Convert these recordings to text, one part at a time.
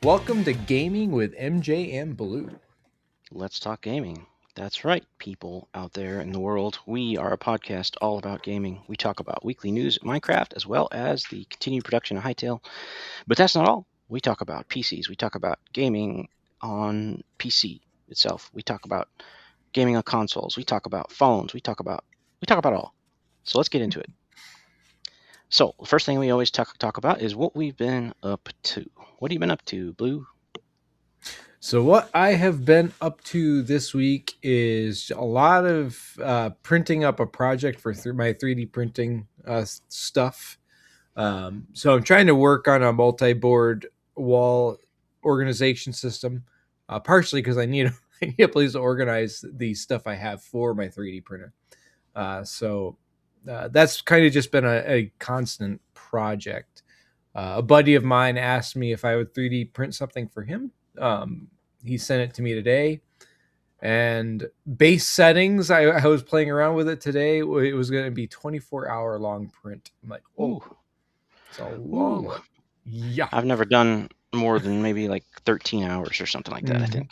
Welcome to Gaming with MJ and Blue. Let's talk gaming. That's right, people out there in the world. We are a podcast all about gaming. We talk about weekly news at Minecraft as well as the continued production of Hytale. But that's not all. We talk about PCs. We talk about gaming on PC itself. We talk about gaming on consoles. We talk about phones. We talk about all. So let's get into it. So the first thing we always talk about is what we've been up to. What have you been up to, Blue? So, what I have been up to this week is a lot of printing up a project for my 3D printing stuff. So, I'm trying to work on a multi board wall organization system, partially because I need, I need a place to organize the stuff I have for my 3D printer. That's kind of just been a constant project. A buddy of mine asked me if I would 3D print something for him. He sent it to me today, and base settings. I was playing around with it today. It was going to be 24-hour long print. I'm like, oh, Ooh, it's a long ooh. one. Yeah. I've never done more than maybe like 13 hours or something like that, I Mhm. think.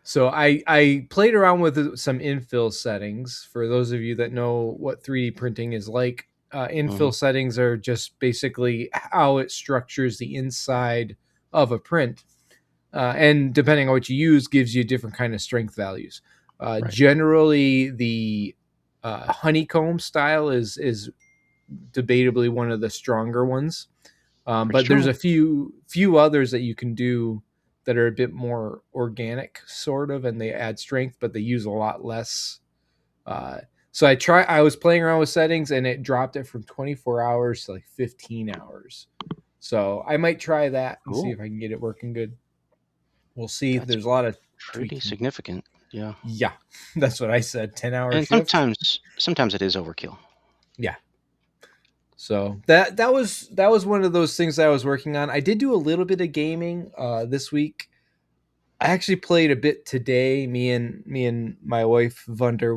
So I played around with some infill settings. For those of you that know what 3D printing is like, Hmm. infill settings are just basically how it structures the inside of a print, and depending on what you use, gives you different kind of strength values. Right. Generally, the honeycomb style is debatably one of the stronger ones. Pretty But there's strong. a few others that you can do that are a bit more organic, sort of, and they add strength, but they use a lot less. Uh, so I was playing around with settings, and it dropped it from 24 hours to like 15 hours. So I might try that and see Cool. if I can get it working good. We'll see. That's There's a lot of pretty tweaking. significant. Yeah. Yeah, that's what I said. 10-hour And shift. sometimes it is overkill. Yeah. So that was one of those things that I was working on. I did do a little bit of gaming this week. I actually played a bit today. Me and my wife Vunder,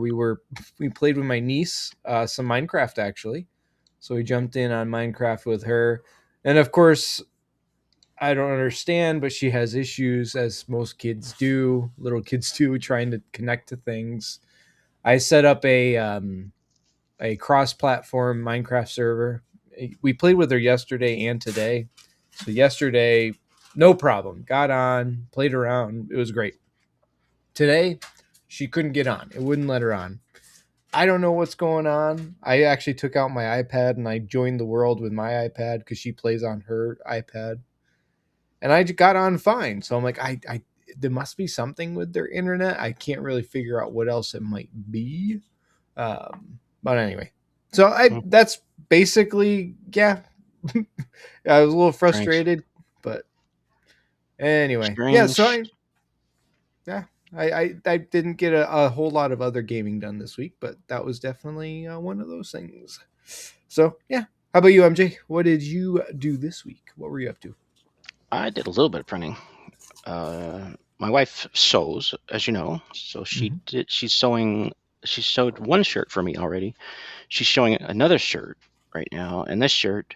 we played with my niece some Minecraft actually. So we jumped in on Minecraft with her, and of course I don't understand, but she has issues as most kids do, little kids do, trying to connect to things. I set up a cross-platform Minecraft server. We played with her yesterday and today. So yesterday, no problem. Got on, played around. It was great. Today, she couldn't get on. It wouldn't let her on. I don't know what's going on. I actually took out my iPad and I joined the world with my iPad because she plays on her iPad, and I got on fine. So I'm like, I there must be something with their internet. I can't really figure out what else it might be. But anyway, so I Hmm. that's basically, yeah. I was a little Strange. frustrated, but anyway, yeah. So Strange. yeah, I didn't get a whole lot of other gaming done this week, but that was definitely one of those things. So yeah, how about you, MJ? What did you do this week? What were you up to? I did a little bit of printing. My wife sews, as you know, so Mhm. she's sewing. She sewed one shirt for me already. She's showing another shirt right now, and this shirt,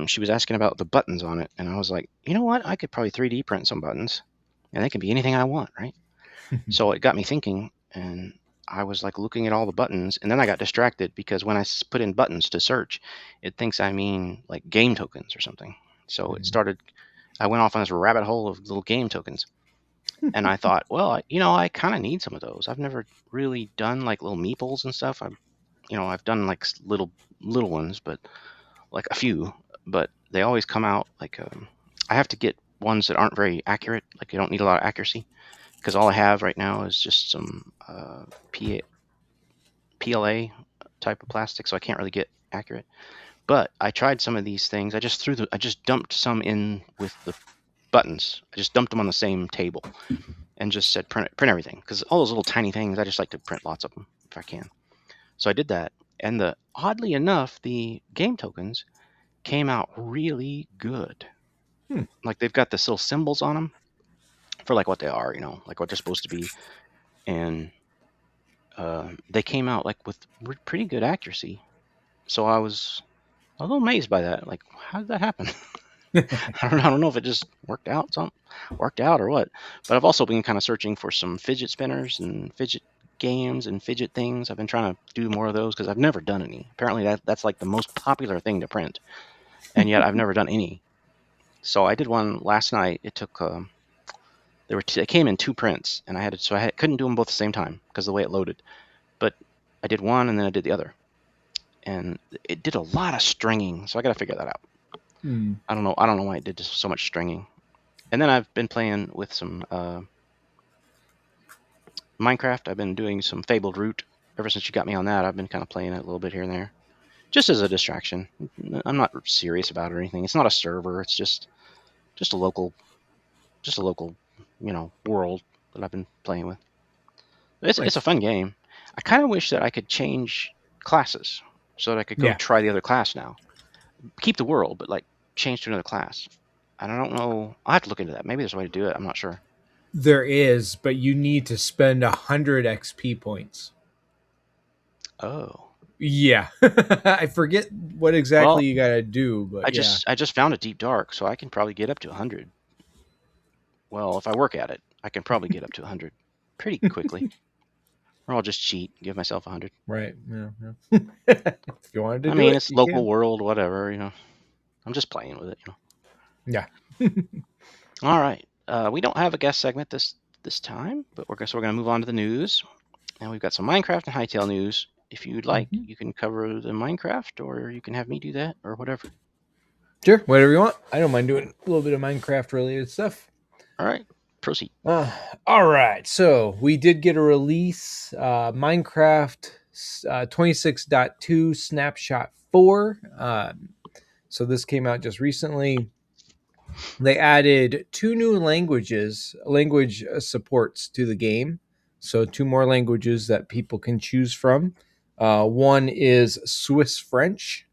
she was asking about the buttons on it, and I was like, you know what? I could probably 3D print some buttons, and they can be anything I want, right? So it got me thinking, and I was like looking at all the buttons, and then I got distracted because when I put in buttons to search, it thinks I mean like game tokens or something. So it Mhm. started. I went off on this rabbit hole of little game tokens, and I thought, well, I kind of need some of those. I've never really done like little meeples and stuff. I've done like little ones, but like a few, but they always come out like I have to get ones that aren't very accurate. Like you don't need a lot of accuracy because all I have right now is just some P- PLA type of plastic, so I can't really get accurate. But I tried some of these things. I just dumped some in with the buttons. I just dumped them on the same table and just said print everything because all those little tiny things I just like to print lots of them if I can. So I did that, and the oddly enough, the game tokens came out really good. Hmm. Like they've got this little symbols on them for like what they are, like what they're supposed to be, and they came out like with pretty good accuracy. So I was a little amazed by that. Like, how did that happen? I don't know if it just worked out or what. But I've also been kind of searching for some fidget spinners and fidget games and fidget things. I've been trying to do more of those because I've never done any. Apparently that's like the most popular thing to print, and yet I've never done any. So I did one last night. It took they came in two prints, and couldn't do them both at the same time because of the way it loaded. But I did one and then I did the other, and it did a lot of stringing. So I got to figure that out. Hmm. I don't know why it did so much stringing. And then I've been playing with some Minecraft. I've been doing some Fabled Root. Ever since you got me on that, I've been kind of playing it a little bit here and there, just as a distraction. I'm not serious about it or anything. It's not a server. It's just a local, just a local, world that I've been playing with. It's a Nice. fun game. I kind of wish that I could change classes so that I could go Yeah, try the other class now. Keep the world, but like change to another class. And I don't know. I'll have to look into that. Maybe there's a way to do it. I'm not sure. there is, but you need to spend 100 XP points. Oh. Yeah, I forget what exactly Well, you gotta do, but yeah, I just found a deep dark, so I can probably get up to 100. Well, if I work at it, I can probably get up to 100 pretty quickly. Or I'll just cheat, give myself 100. right. Yeah, yeah. If you wanted to I do mean, it, it's you local can. world, whatever. I'm just playing with it. Yeah. All right. We don't have a guest segment this time, but we're going to move on to the news. And we've got some Minecraft and Hytale news. If you'd like, Mhm. you can cover the Minecraft, or you can have me do that, or whatever. Sure, whatever you want. I don't mind doing a little bit of Minecraft related stuff. All right, proceed. Uh, all right, so we did get a release, Minecraft 26.2 Snapshot 4. So this came out just recently. They added two new language supports to the game. So two more languages that people can choose from. One is Swiss French,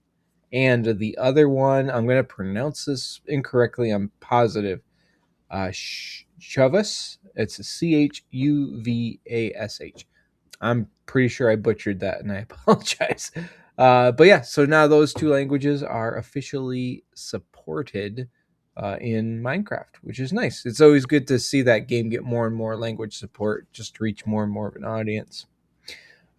and the other one, I'm going to pronounce this incorrectly, I'm positive. Chuvas. It's Chuvash. I'm pretty sure I butchered that, and I apologize. But yeah, so now those two languages are officially supported in Minecraft, which is nice. It's always good to see that game get more and more language support just to reach more and more of an audience.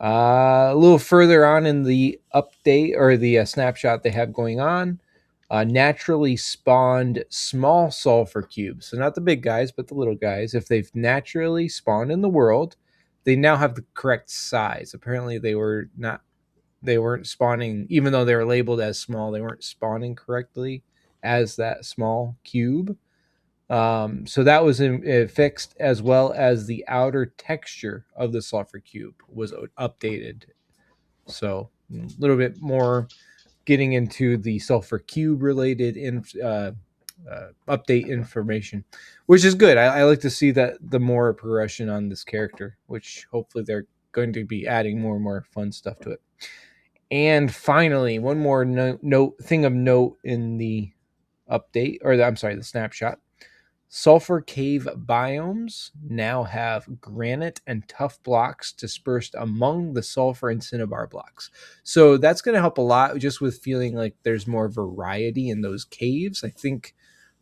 A little further on in the update or the snapshot they have going on, naturally spawned small sulfur cubes. So not the big guys, but the little guys. If they've naturally spawned in the world, they now have the correct size. Apparently, they weren't spawning, even though they were labeled as small. They weren't spawning correctly as that small cube. So that was fixed, as well as the outer texture of the sulfur cube was updated. So a little bit more getting into the sulfur cube related update information, which is good. I like to see that the more progression on this character, which hopefully they're going to be adding more and more fun stuff to it. And finally, one more note thing of note in the update, or I'm sorry, the snapshot. Sulfur cave biomes now have granite and tuff blocks dispersed among the sulfur and cinnabar blocks. So that's going to help a lot just with feeling like there's more variety in those caves. I think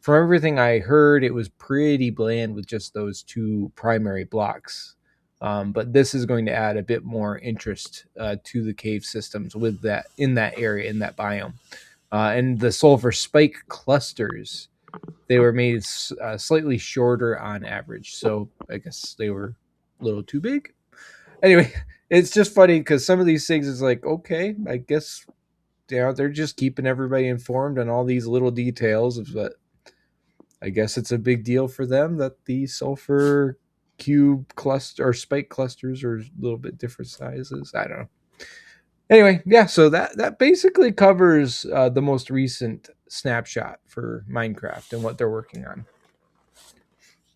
from everything I heard, it was pretty bland with just those two primary blocks. But this is going to add a bit more interest to the cave systems with that in that area, in that biome. And the sulfur spike clusters, they were made slightly shorter on average. So I guess they were a little too big. Anyway, it's just funny because some of these things is like, okay, I guess they're just keeping everybody informed on all these little details. But I guess it's a big deal for them that the sulfur cube cluster or spike clusters are a little bit different sizes. I don't know. Anyway, yeah, so that basically covers the most recent snapshot for Minecraft and what they're working on.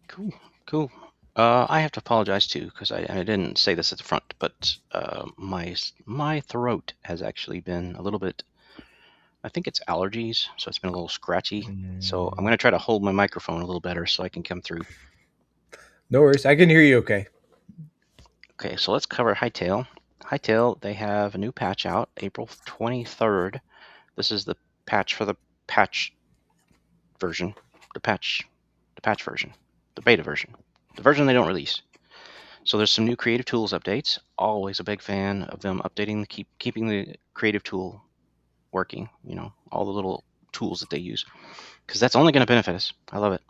Cool, cool. I have to apologize too because I didn't say this at the front, but my throat has actually been a little bit. I think it's allergies, so it's been a little scratchy. So I'm Mm, gonna try to hold my microphone a little better so I can come through. no worries. I can hear you okay. Okay, so let's cover Hytale. Hytale, they have a new patch out April 23rd. This is the patch for the patch version, the patch version, the beta version, the version they don't release. So there's some new creative tools updates. Always a big fan of them updating keeping the creative tool working. All the little tools that they use, because that's only going to benefit us. I love it.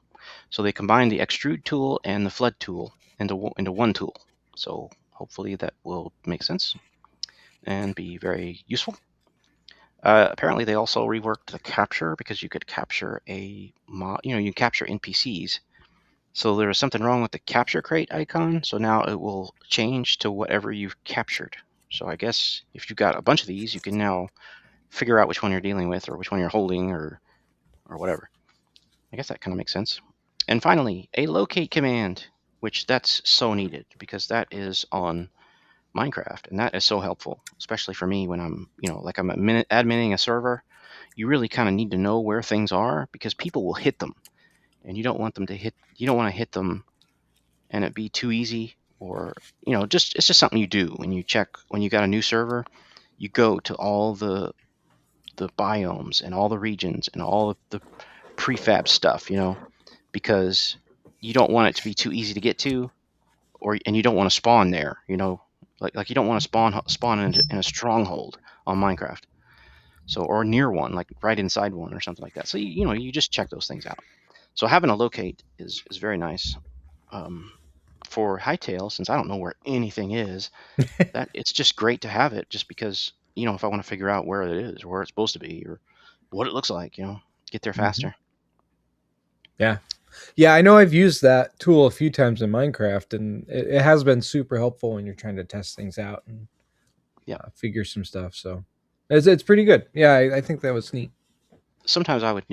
So they combine the extrude tool and the flood tool into one tool. So hopefully that will make sense and be very useful. Apparently, they also reworked the capture, because you could capture you capture NPCs. So there was something wrong with the capture crate icon. So now it will change to whatever you've captured. So I guess if you've got a bunch of these, you can now figure out which one you're dealing with, or which one you're holding, or whatever. I guess that kind of makes sense. And finally, a locate command, which that's so needed, because that is on Minecraft, and that is so helpful, especially for me when like I'm adminning a server. You really kind of need to know where things are, because people will hit them, and you don't want to hit them and it be too easy, or just it's just something you do when you check when you got a new server. You go to all the biomes and all the regions and all of the prefab stuff, because you don't want it to be too easy to get to, and you don't want to spawn there, like you don't want to spawn in a stronghold on Minecraft, so, or near one, like right inside one or something like that. So you just check those things out. So having a locate is very nice. Um, for Hytale, since I don't know where anything is, that it's just great to have it, just because if I want to figure out where it is, or where it's supposed to be, or what it looks like, get there Mm-hmm. faster. Yeah. Yeah, I know I've used that tool a few times in Minecraft, and it has been super helpful when you're trying to test things out and Yeah. figure some stuff. So it's pretty good. Yeah, I think that was neat. Sometimes I would,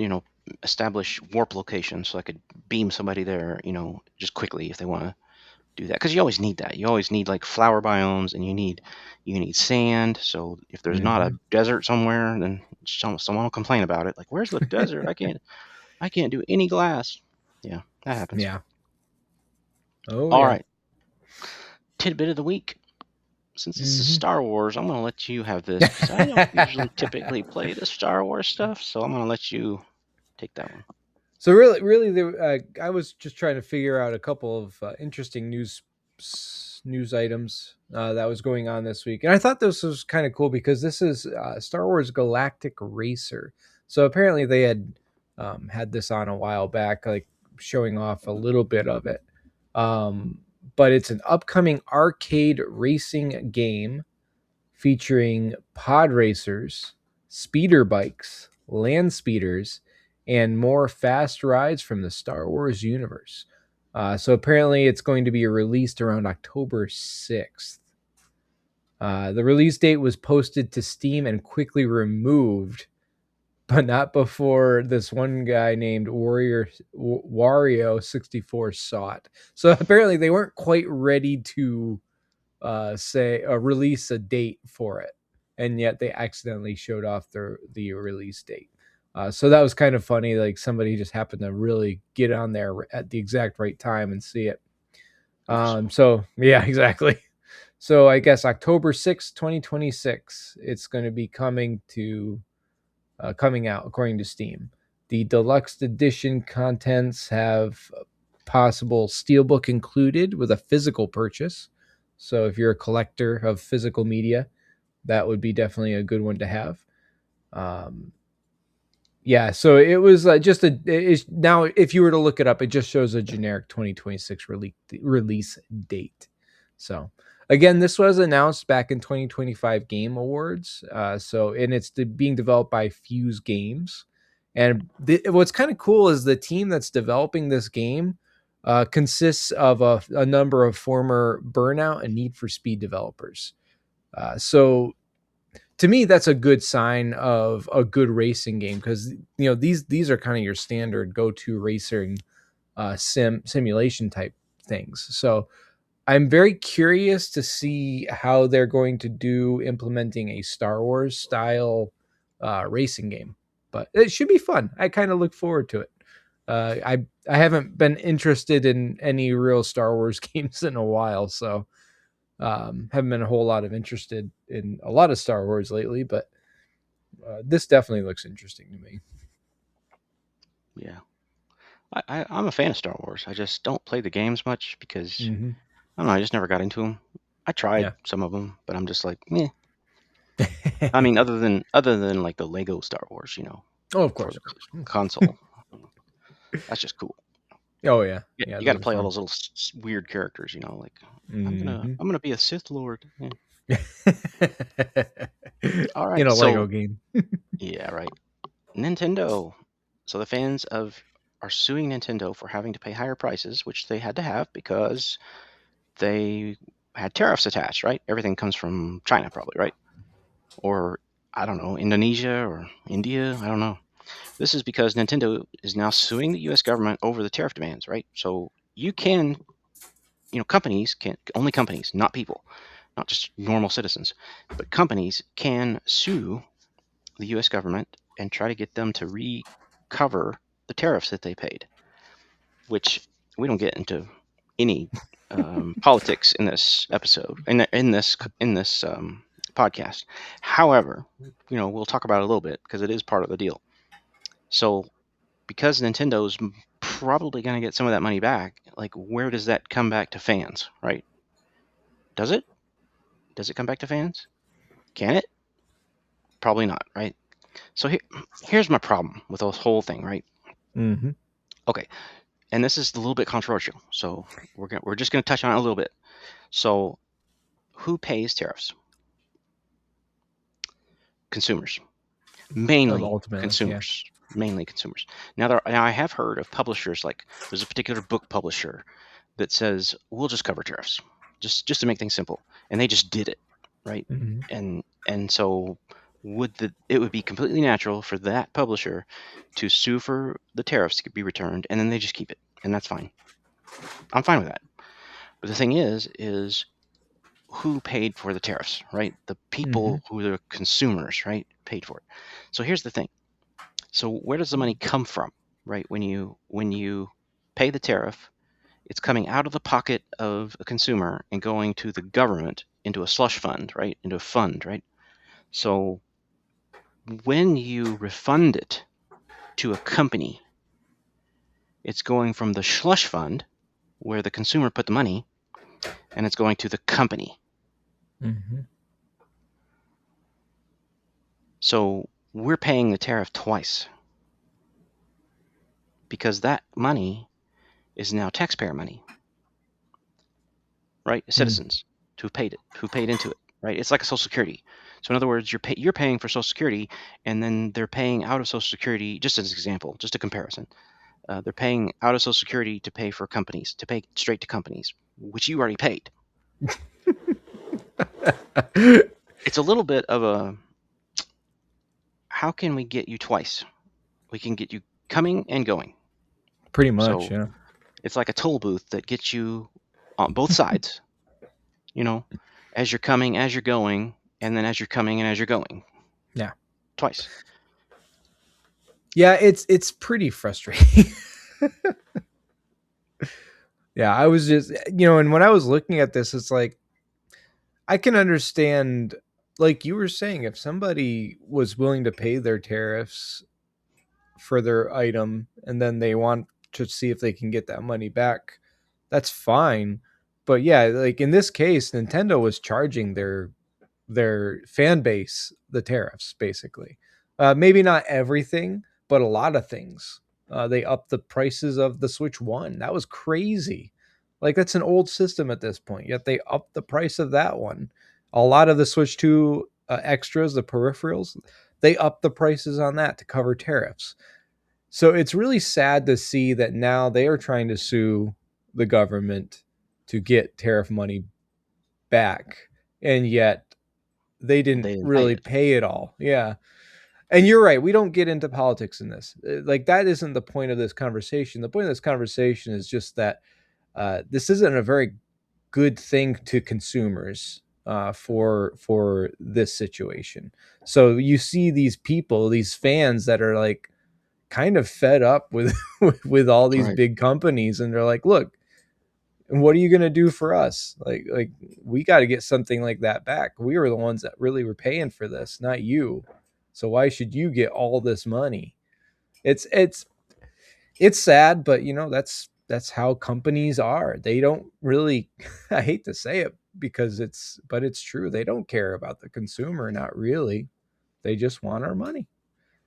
establish warp locations so I could beam somebody there, just quickly if they want to do that. Because you always need that. You always need like flower biomes, and you need sand. So if there's not a Mm-hmm. desert somewhere, then someone will complain about it. Like, where's the desert? I can't do any glass. Yeah, that happens. Yeah. Oh All yeah. right, tidbit of the week. Since this is Mm-hmm. Star Wars, I'm going to let you have this, because I don't usually typically play the Star Wars stuff. So I'm going to let you take that one. So really, I was just trying to figure out a couple of interesting news items that was going on this week, and I thought this was kind of cool because this is Star Wars Galactic Racer. So apparently they had this on a while back, like showing off a little bit of it. Um, but it's an upcoming arcade racing game featuring pod racers, speeder bikes, land speeders, and more fast rides from the Star Wars universe. So apparently, it's going to be released around October 6th. The release date was posted to Steam and quickly removed, but not before this one guy named Wario64 saw it. So apparently, they weren't quite ready to say release a date for it, and yet they accidentally showed off the release date. So that was kind of funny. Like somebody just happened to really get on there at the exact right time and see it. Oops. So yeah, exactly. So I guess October 6th, 2026, it's going to be coming out according to Steam. The deluxe edition contents have possible steelbook included with a physical purchase. So if you're a collector of physical media, that would be definitely a good one to have. Um, yeah, so it was just now if you were to look it up, it just shows a generic 2026 release date. So again, this was announced back in 2025 Game Awards. And it's being developed by Fuse Games. And what's kind of cool is the team that's developing this game consists of a number of former Burnout and Need for Speed developers. So to me, that's a good sign of a good racing game, because these are kind of your standard go-to racing simulation type things. So I'm very curious to see how they're going to do implementing a Star Wars style racing game, but it should be fun. I kind of look forward to it. I haven't been interested in any real Star Wars games in a while, so haven't been a whole lot of interested in a lot of Star Wars lately. But this definitely looks interesting to me. Yeah. I'm a fan of Star Wars. I just don't play the games much because Mm-hmm. I don't know. I just never got into them. I tried Yeah. some of them, but I'm just like, meh. I mean, other than like the Lego Star Wars, Oh, of for course, the of course. console, that's just cool. Oh yeah, Yeah, yeah, you got those to are play all fun. those little weird characters, like I'm gonna Mm-hmm. I'm gonna be a Sith Lord. Yeah. All In right, a Lego so game. yeah, right. Nintendo. So the fans of are suing Nintendo for having to pay higher prices, which they had to have because they had tariffs attached, right? Everything comes from China, probably, right? Or I don't know, Indonesia or India. I don't know. This is because Nintendo is now suing the U.S. government over the tariff demands, right? So you can, companies can only companies, not people, not just normal citizens, but companies can sue the U.S. government and try to get them to recover the tariffs that they paid. Which we don't get into any politics in this episode, in this podcast. However, we'll talk about it a little bit because it is part of the deal. So, because Nintendo's probably going to get some of that money back, like where does that come back to fans, right? Does it? Does it come back to fans? Can it? Probably not, right? So here's my problem with the whole thing, right? Mm-hmm. Okay, and this is a little bit controversial, so we're just going to touch on it a little bit. So who pays tariffs? Consumers, mainly Ultimately, yeah. consumers, mainly consumers. Now I have heard of publishers, like there's a particular book publisher that says we'll just cover tariffs, just to make things simple, and they just did it, right? Mm-hmm. And so it would be completely natural for that publisher to sue for the tariffs to be returned, and then they just keep it, and that's fine. I'm fine with that. But the thing is who paid for the tariffs, right? The Mm-hmm. people who are the consumers, right, paid for it. So here's the thing. So where does the money come from, right? When you pay the tariff, it's coming out of the pocket of a consumer and going to the government into a slush fund, right? Into a fund, right? So when you refund it to a company, it's going from the slush fund where the consumer put the money and it's going to the company. Mm-hmm. So we're paying the tariff twice because that money is now taxpayer money, right? Citizens who paid into it, right? It's like a Social Security. So in other words, you're paying for Social Security, and then they're paying out of Social Security. Just as an example, just a comparison, they're paying out of Social Security to pay for companies, to pay straight to companies, which you already paid. It's a little bit of a how can we get you twice? We can get you coming and going. Pretty much, So yeah. it's like a toll booth that gets you on both sides, you know, as you're coming, as you're going, and then as you're coming and as you're going. Yeah. Twice. Yeah, it's pretty frustrating. Yeah, I was just and when I was looking at this, it's like I can understand, like you were saying, if somebody was willing to pay their tariffs for their item and then they want to see if they can get that money back, that's fine. But yeah, like in this case, Nintendo was charging their fan base the tariffs basically. Maybe not everything, but a lot of things. They upped the prices of the Switch One. That was crazy. Like that's an old system at this point. Yet they upped the price of that one. A lot of the Switch Two extras, the peripherals, they upped the prices on that to cover tariffs. So it's really sad to see that now they are trying to sue the government to get tariff money back, and yet they didn't They didn't pay really it. pay it all. Yeah. And you're right. We don't get into politics in this. Like, that isn't the point of this conversation. The point of this conversation is just that this isn't a very good thing to consumers for this situation. So you see these people, these fans that are like kind of fed up with with all these Right. big companies, and they're like, look, what are you going to do for us? Like we got to get something like that back. We were the ones that really were paying for this, not you. So why should you get all this money? It's it's sad, but that's how companies are. They don't really I hate to say it because it's true. They don't care about the consumer, not really. They just want our money.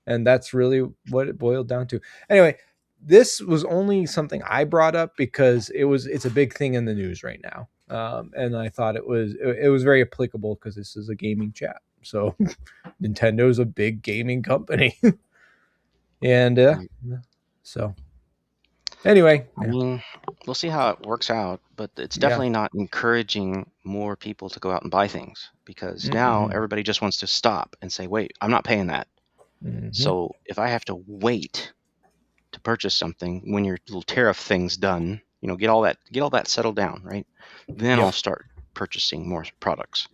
And that's really what it boiled down to. Anyway, this was only something I brought up because it's a big thing in the news right now. And I thought it was very applicable because this is a gaming chat. So Nintendo's a big gaming company. And Right. so anyway, I yeah. mean, we'll see how it works out, but it's Yeah. definitely not encouraging more people to go out and buy things because now Mm-mm. everybody just wants to stop and say, wait, I'm not paying that. Mm-hmm. So if I have to wait to purchase something when your little tariff thing's done, get all that settled down, right? Then I'll Yep. start purchasing more products.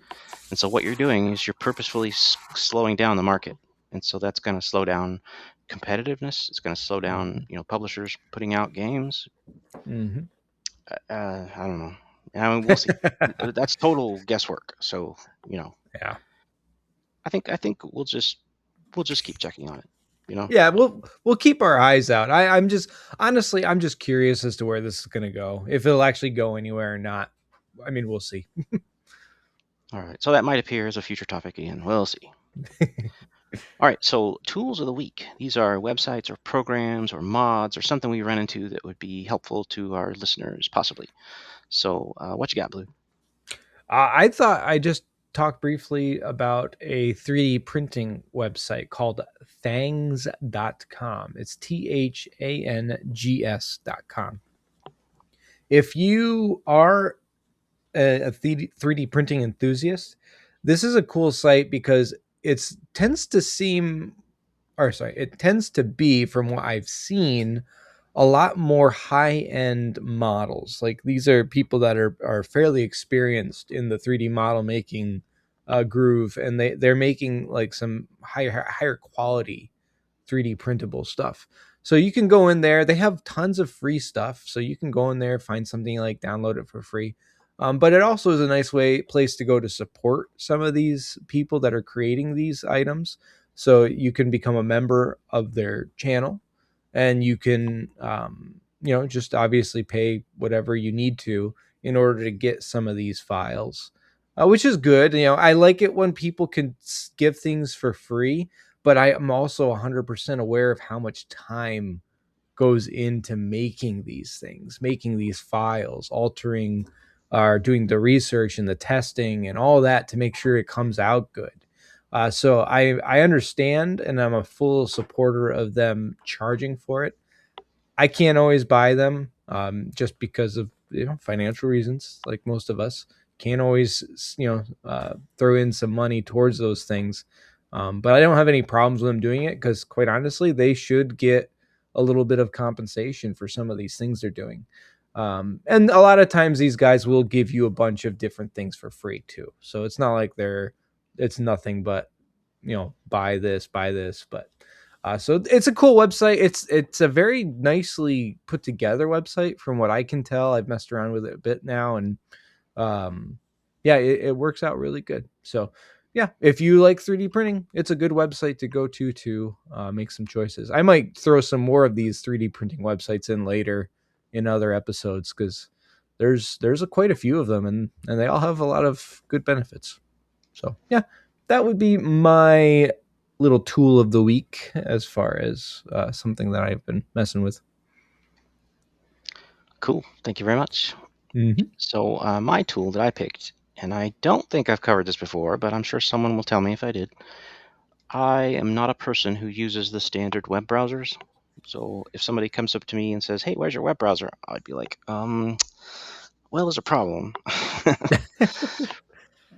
And so what you're doing is you're purposefully slowing down the market. And so that's going to slow down competitiveness. It's going to slow down, Mm-hmm. publishers putting out games. Mm-hmm. I don't know. I mean, we'll see. That's total guesswork. So, you know, Yeah. I think we'll just keep checking on it. You know. Yeah, we'll keep our eyes out. I'm just honestly, I'm just curious as to where this is going to go. If it'll actually go anywhere or not. I mean, we'll see. All right. So that might appear as a future topic again. We'll see. All right. So tools of the week. These are websites or programs or mods or something we run into that would be helpful to our listeners, possibly. So, what you got, Blue? I thought I just talked briefly about a 3D printing website called thangs.com. It's THANGS.com. If you are a 3D printing enthusiast, this is a cool site because it tends to seem, or sorry, it tends to be, from what I've seen, a lot more high end models. Like these are people that are fairly experienced in the 3D model making groove, and they're making like some higher quality 3D printable stuff. So you can go in there. They have tons of free stuff. So you can go in there, find something, like download it for free. But it also is a nice place to go to support some of these people that are creating these items. So you can become a member of their channel, and you can, just obviously pay whatever you need to in order to get some of these files, which is good. I like it when people can give things for free, but I am also 100% aware of how much time goes into making these things, making these files, altering or doing the research and the testing and all that to make sure it comes out good. So I understand, and I'm a full supporter of them charging for it. I can't always buy them, just because of financial reasons. Like most of us can't always throw in some money towards those things. But I don't have any problems with them doing it because, quite honestly, they should get a little bit of compensation for some of these things they're doing. And a lot of times these guys will give you a bunch of different things for free too. So it's not like it's nothing but buy this. But so it's a cool website. It's a very nicely put together website from what I can tell. I've messed around with it a bit now, and yeah, it works out really good. So yeah, if you like 3D printing, it's a good website to go to make some choices. I might throw some more of these 3D printing websites in later in other episodes because there's quite a few of them, and they all have a lot of good benefits. So yeah, that would be my little tool of the week as far as something that I've been messing with. Cool. Thank you very much. Mm-hmm. So, my tool that I picked, and I don't think I've covered this before, but I'm sure someone will tell me if I did. I am not a person who uses the standard web browsers. So if somebody comes up to me and says, "Hey, where's your web browser?" I'd be like, well, there's a problem.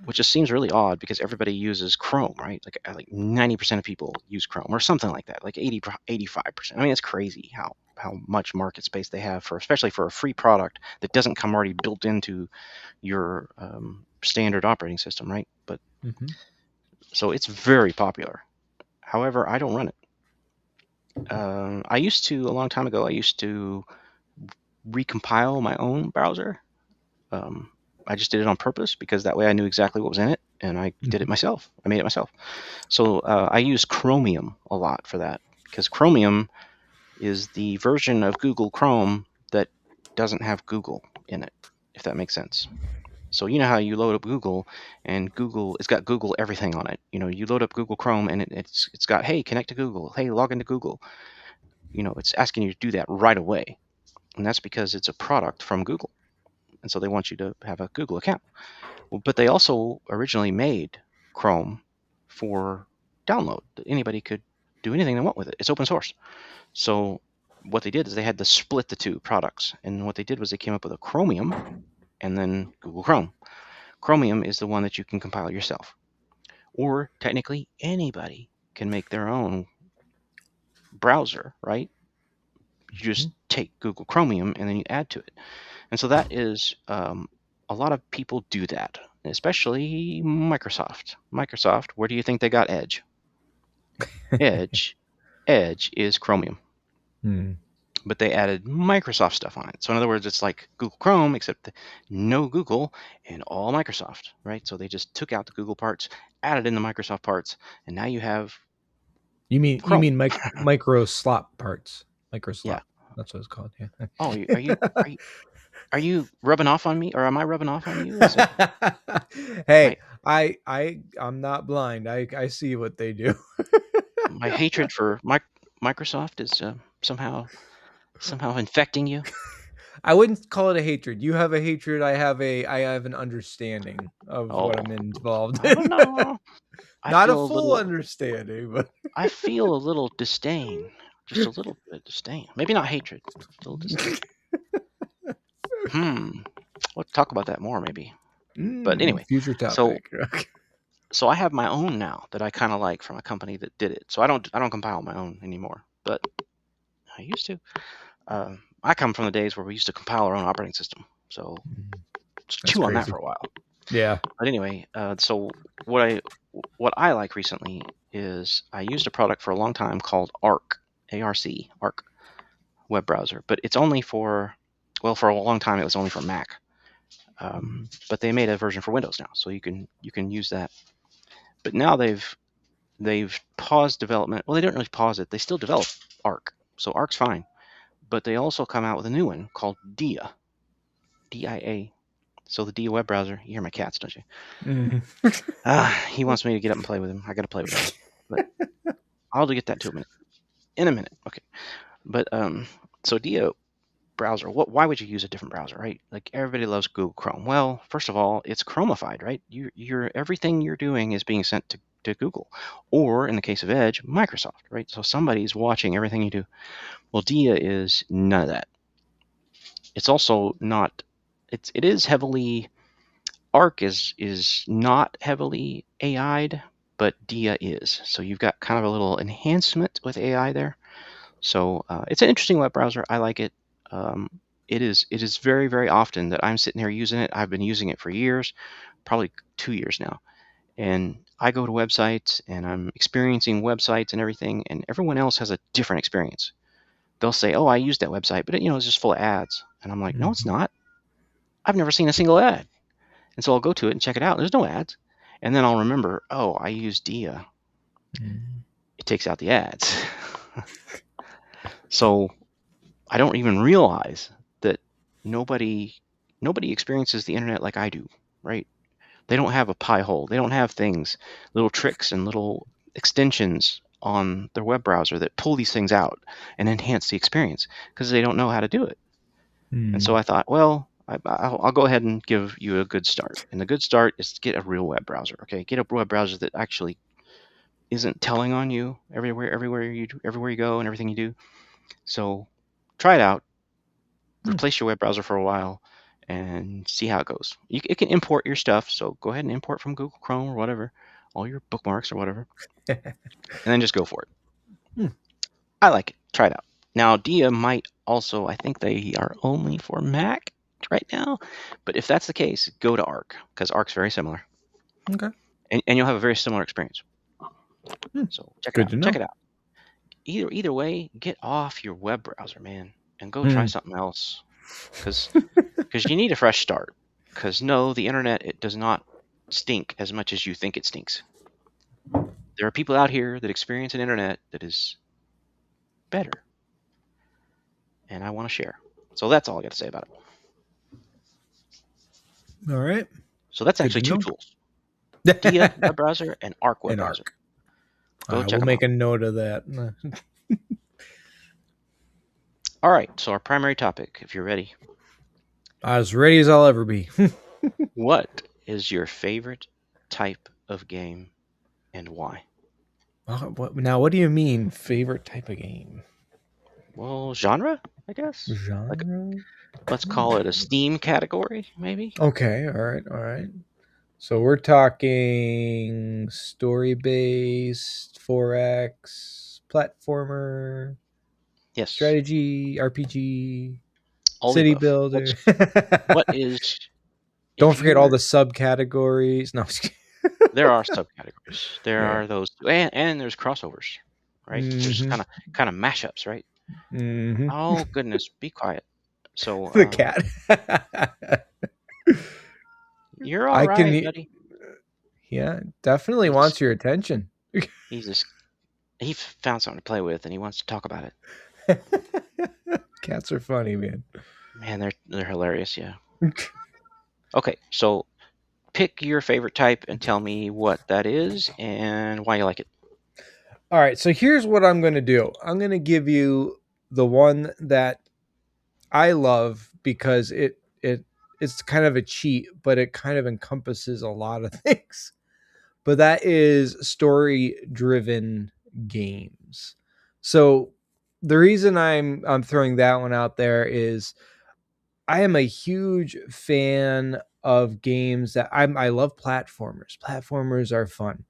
Which just seems really odd because everybody uses Chrome, right? Like 90% of people use Chrome or something like that, like 85%. I mean, it's crazy how much market space they have for, especially for a free product that doesn't come already built into your standard operating system, right? But Mm-hmm. so it's very popular. However, I don't run it. I used to, a long time ago, I used to recompile my own browser. Um, I just did it on purpose because that way I knew exactly what was in it and I did it Mm-hmm. myself. I made it myself. So I use Chromium a lot for that because Chromium is the version of Google Chrome that doesn't have Google in it, if that makes sense. So you know how you load up Google and it's got Google everything on it. You load up Google Chrome and it's got, hey, connect to Google, hey, log into Google. It's asking you to do that right away. And that's because it's a product from Google. And so they want you to have a Google account. But they also originally made Chrome for download. Anybody could do anything they want with it. It's open source. So what they did is they had to split the two products. And what they did was they came up with a Chromium and then Google Chrome. Chromium is the one that you can compile yourself. Or technically anybody can make their own browser, right? You just take Google Chromium and then you add to it. And so that is a lot of people do that, especially Microsoft. Microsoft, where do you think they got Edge? Edge. Edge is Chromium. But they added Microsoft stuff on it. So in other words, it's like Google Chrome, except no Google and all Microsoft, right? So they just took out the Google parts, added in the Microsoft parts, and now you have Chrome. Micro slop parts? Micro Yeah. slop. That's what it's called. Yeah. Oh, are you rubbing off on me, or am I rubbing off on you? Is it Hey, my I'm not blind. I see what they do. my hatred for Microsoft is somehow infecting you? I wouldn't call it a hatred. You have a hatred. I have an understanding of Oh, what I'm involved I don't in. know. I Not a feel a full little. understanding, but I feel a little disdain, just a little bit of disdain. Maybe not hatred, a little disdain. We'll talk about that more maybe. But anyway, future so topic. so I have my own now that I kind of like from a company that did it. So I don't compile my own anymore, but I used to. I come from the days where we used to compile our own operating system. So let's That's chew on that crazy. for a while. Yeah. But anyway, so what I like recently is I used a product for a long time called Arc, Arc web browser, but it's only for a long time it was only for Mac. But they made a version for Windows now, so you can use that. But now they've paused development. Well, they don't really pause it. They still develop Arc, so Arc's fine. But they also come out with a new one called Dia, DIA. So the Dia web browser. You hear my cats, don't you? He wants me to get up and play with him. I got to play with him, but I'll get that to him in a minute. Okay, but so Dia browser. Why would you use a different browser, right? Like everybody loves Google Chrome. Well, first of all, it's Chromified, right? You're everything you're doing is being sent to Google, or in the case of Edge, Microsoft, right? So somebody's watching everything you do. Well, Dia is none of that. It's also not. It is heavily. Arc is not heavily AI'd, but Dia is. So you've got kind of a little enhancement with AI there. So it's an interesting web browser. I like it. It is very, very often that I'm sitting here using it. I've been using it for years, probably 2 years now. And I go to websites and I'm experiencing websites and everything, and everyone else has a different experience. They'll say, "Oh, I used that website, but it's just full of ads." And I'm like, "No, it's not. I've never seen a single ad." And so I'll go to it and check it out. There's no ads. And then I'll remember, oh, I use Dia. It takes out the ads. So I don't even realize that nobody experiences the internet like I do, right? They don't have a pie hole. They don't have things, little tricks and little extensions on their web browser that pull these things out and enhance the experience because they don't know how to do it. And so I thought, well, I'll go ahead and give you a good start. And the good start is to get a real web browser. Okay, get a web browser that actually isn't telling on you everywhere you go and everything you do. So try it out. Replace your web browser for a while and see how it goes. It can import your stuff, so go ahead and import from Google Chrome or whatever, all your bookmarks or whatever, and then just go for it. I like it. Try it out. Now, Dia might also, I think they are only for Mac right now, but if that's the case, go to Arc because Arc's very similar. Okay. And you'll have a very similar experience. So check it Good out. to know. Check it out. Either way, get off your web browser, man, and go try something else because you need a fresh start. Because no, the internet, it does not stink as much as you think it stinks. There are people out here that experience an internet that is better. and I want to share. So that's all I got to say about it. All right. So that's Good actually to two know. tools: Dia web browser and Arc web An browser. arc. Go We'll check them make out. a note of that. All right, so our primary topic, if you're ready. As ready as I'll ever be. What is your favorite type of game and why? Now, what do you mean favorite type of game? Well, genre, I guess. Like, Genre? let's call it a Steam category, maybe. Okay, all right, all right. So we're talking story based, 4X, platformer, Yes, strategy, RPG, all the city above. builder. What is Don't if forget all you're the subcategories. No, I'm just kidding. there are subcategories. There Yeah. are those, and there's crossovers, right? There's Mm-hmm. kind of mashups, right? Mm-hmm. Oh goodness, be quiet. So The cat. you're all I can. right, buddy. Yeah, definitely He's just wants your attention. he's just he found something to play with, and he wants to talk about it. Cats are funny, man. Man, they're hilarious. Yeah. Okay, so pick your favorite type and tell me what that is and why you like it. All right, so here's what I'm going to do. I'm going to give you the one that I love because it's kind of a cheat, but it kind of encompasses a lot of things. But that is story-driven games. So the reason I'm throwing that one out there is I am a huge fan of games that I love platformers. Platformers are fun.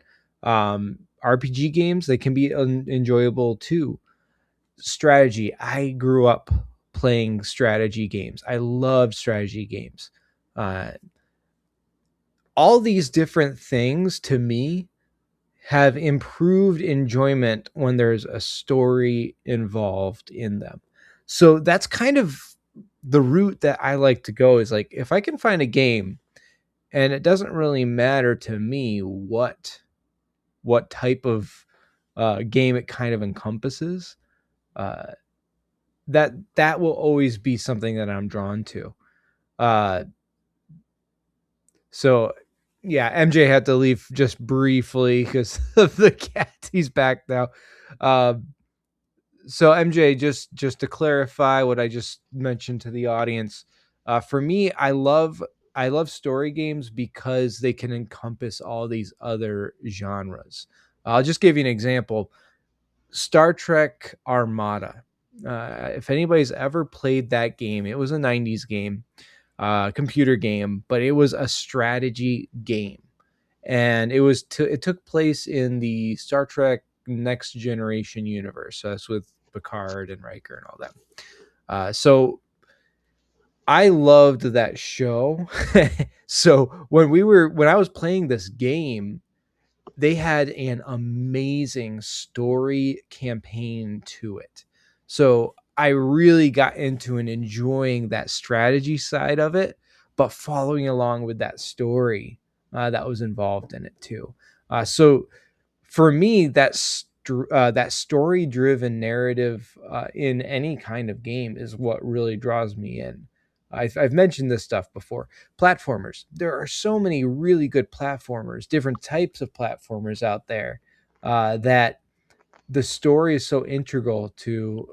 RPG games, they can be enjoyable too. Strategy. I grew up playing strategy games. I loved strategy games. Uh, all these different things to me have improved enjoyment when there's a story involved in them. So that's kind of the route that I like to go is like if I can find a game and it doesn't really matter to me what type of game it kind of encompasses, uh, that will always be something that I'm drawn to. Uh, so yeah, MJ had to leave just briefly because of the cat. He's back now. Um, so MJ, just to clarify what I just mentioned to the audience, for me, I love story games because they can encompass all these other genres. I'll just give you an example. Star Trek Armada. If anybody's ever played that game, it was a '90s game, computer game, but it was a strategy game, and it took place in the Star Trek Next Generation universe. So that's with Picard and Riker and all that. So I loved that show. So when I was playing this game, they had an amazing story campaign to it. So I really got into and enjoying that strategy side of it, but following along with that story that was involved in it too. So for me, that story driven narrative in any kind of game is what really draws me in. I've mentioned this stuff before. Platformers. There are so many really good platformers, different types of platformers out there that the story is so integral to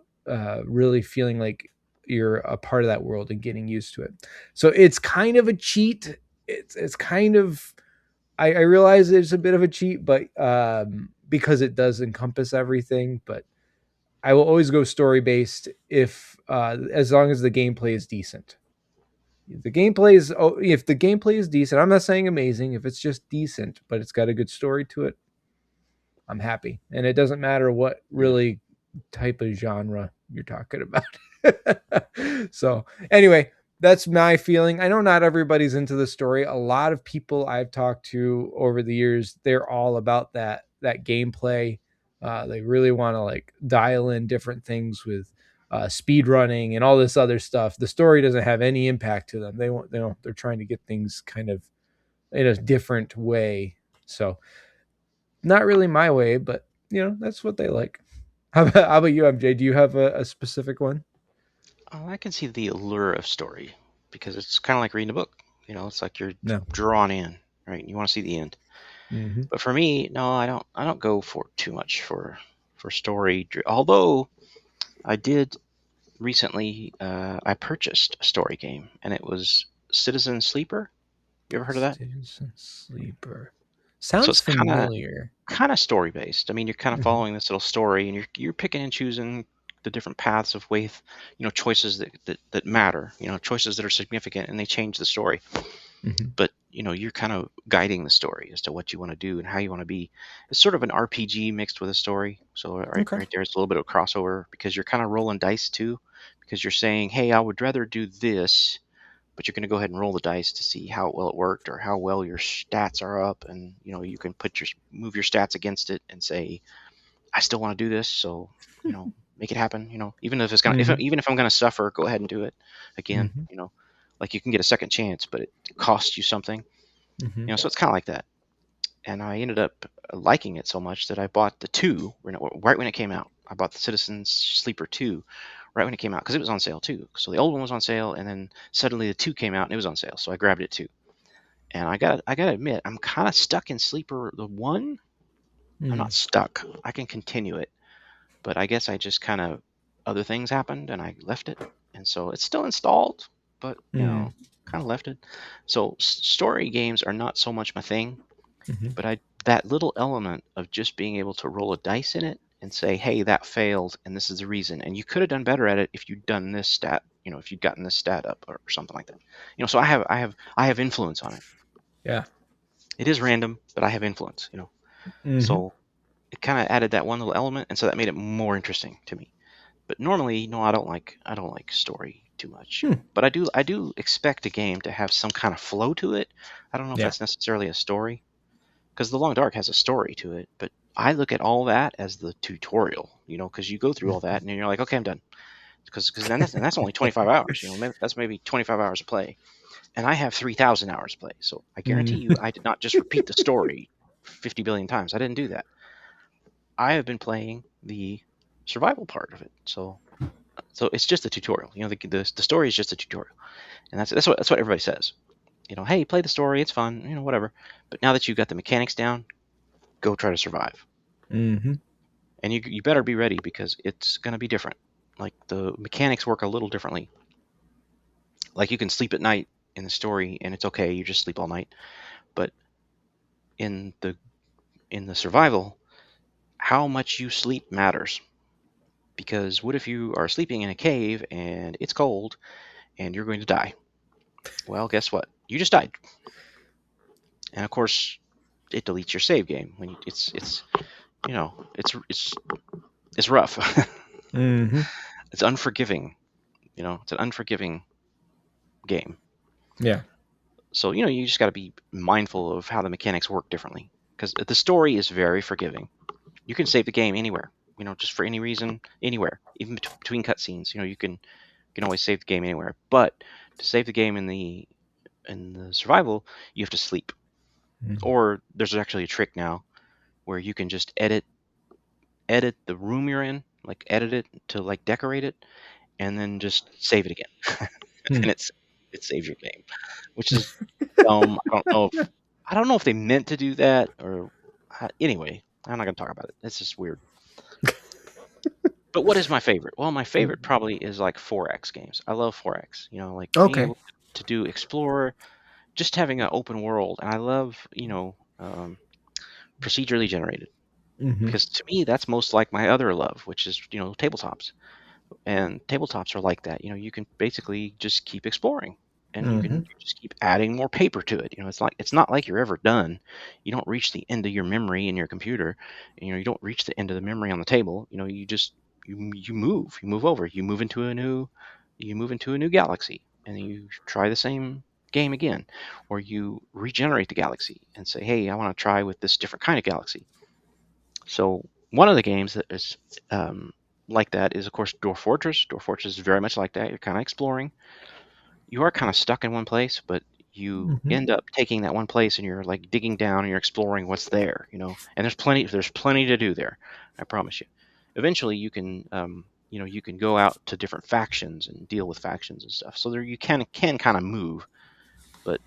really feeling like you're a part of that world and getting used to it. So it's kind of a cheat. It's kind of I realize it's a bit of a cheat, but because it does encompass everything. But I will always go story based if as long as the gameplay is decent. If the gameplay is decent, I'm not saying amazing. If it's just decent, but it's got a good story to it, I'm happy. And it doesn't matter what Yeah. really type of genre you're talking about. So, anyway, that's my feeling. I know not everybody's into the story. A lot of people I've talked to over the years, they're all about that gameplay. They really want to like dial in different things with speed running and all this other stuff. The story doesn't have any impact to them. They're trying to get things kind of in a different way. So not really my way, but that's what they like. How about you, MJ? Do you have a specific one? I can see the allure of story because it's kind of like reading a book. It's like you're No. drawn in, right? You want to see the end. Hmm. But for me, no, I don't. I don't go for too much for story. Although I did recently, I purchased a story game, and it was Citizen Sleeper. You ever heard of that? Citizen Sleeper. So Sounds it's familiar. kind of story based. I mean, you're kind of Hmm. following this little story, and you're picking and choosing the different paths of way, choices that matter. Choices that are significant, and they change the story. Hmm. But you're kind of guiding the story as to what you want to do and how you want to be. It's sort of an RPG mixed with a story. So Okay. right there's a little bit of crossover because you're kind of rolling dice too, because you're saying, hey, I would rather do this, but you're going to go ahead and roll the dice to see how well it worked or how well your stats are up, and you can move your stats against it and say, I still want to do this, so make it happen. Even if Hmm. even if I'm gonna suffer, go ahead and do it again. Hmm. Like you can get a second chance, but it costs you something. Hmm. So it's kind of like that. And I ended up liking it so much that I bought the two right when it came out. I bought the Citizen Sleeper 2 right when it came out because it was on sale too. So the old one was on sale, and then suddenly the 2 came out and it was on sale. So I grabbed it too. And I gotta admit, I'm kind of stuck in Sleeper the 1. I'm not Mm. stuck. I can continue it, but I guess I just kind of other things happened and I left it, and so it's still installed, but Mm. kind of left it. So story games are not so much my thing, Hmm. but I that little element of just being able to roll a dice in it and say, hey, that failed, and this is the reason, and you could have done better at it if you'd done this stat, if you'd gotten this stat up or something like that. So I have influence on it. Yeah. It is random, but I have influence. Hmm. So it kind of added that one little element, and so that made it more interesting to me. But normally, no, I don't like story too much. Hmm. But I do expect a game to have some kind of flow to it. I don't know if Yeah. that's necessarily a story, because The Long Dark has a story to it. But I look at all that as the tutorial, because you go through all that and then you're like, okay, I'm done. Because then that's only 25 hours. That's maybe 25 hours of play, and I have 3,000 hours of play. So I guarantee you, Mm. I did not just repeat the story 50 billion times. I didn't do that. I have been playing the survival part of it. So it's just a tutorial. The story is just a tutorial, and that's what everybody says. Hey, play the story, it's fun, whatever. But now that you've got the mechanics down, go try to survive, Hmm. and you better be ready because it's gonna be different. Like the mechanics work a little differently. Like you can sleep at night in the story, and it's okay, you just sleep all night. But in the survival, how much you sleep matters. Because what if you are sleeping in a cave and it's cold and you're going to die? Well, guess what? You just died. And of course, it deletes your save game when it's it's rough. Hmm. It's unforgiving. It's an unforgiving game. Yeah. So you just got to be mindful of how the mechanics work differently because the story is very forgiving. You can save the game anywhere. Just for any reason, anywhere, even between cutscenes. You can always save the game anywhere. But to save the game in the survival, you have to sleep. Hmm. Or there's actually a trick now where you can just edit the room you're in, like edit it to like decorate it, and then just save it again, Hmm. and it saves your game, which is dumb. I don't know if they meant to do that or anyway. I'm not gonna talk about it. It's just weird. But what is my favorite? Well, my favorite probably is like 4X games. I love 4X. Like being Okay. able to do explore, just having an open world, and I love procedurally generated Hmm. because to me that's most like my other love, which is tabletops. And tabletops are like that. You can basically just keep exploring, and you can Hmm. just keep adding more paper to it. It's not like you're ever done. You don't reach the end of your memory in your computer. You don't reach the end of the memory on the table. You move over, you move into a new galaxy, and you try the same game again, or you regenerate the galaxy and say, hey, I want to try with this different kind of galaxy. So one of the games that is like that is, of course, Dwarf Fortress. Dwarf Fortress is very much like that. You're kind of exploring. You are kind of stuck in one place, but you Hmm. end up taking that one place and you're like digging down and you're exploring what's there. And there's plenty to do there. I promise you. Eventually, you can go out to different factions and deal with factions and stuff. So there you can kind of move, but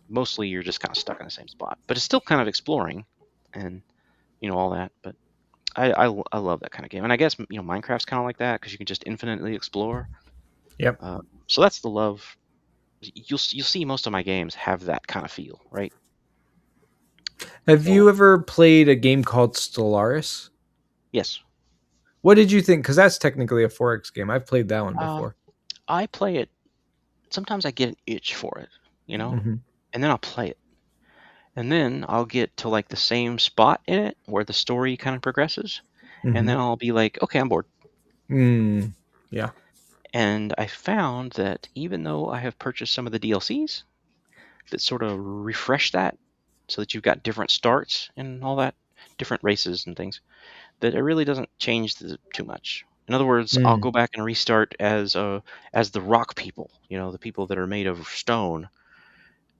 mostly you're just kind of stuck in the same spot. But it's still kind of exploring, and all that. But I love that kind of game, and I guess Minecraft's kind of like that because you can just infinitely explore. Yep. So that's the love. You'll see most of my games have that kind of feel, right? Have So you ever played a game called Stellaris? yes, What did you think? Because that's technically a 4X game. I've played that one um, before. I play it. Sometimes I get an itch for it, Hmm. and then I'll play it, and then I'll get to like the same spot in it where the story kind of progresses, and Hmm. then I'll be like, okay, I'm bored. Yeah. And I found that even though I have purchased some of the DLCs that sort of refresh that, so that you've got different starts and all that, different races and things, that it really doesn't change too much. In other words, I'll Mm. go back and restart as the rock people, the people that are made of stone,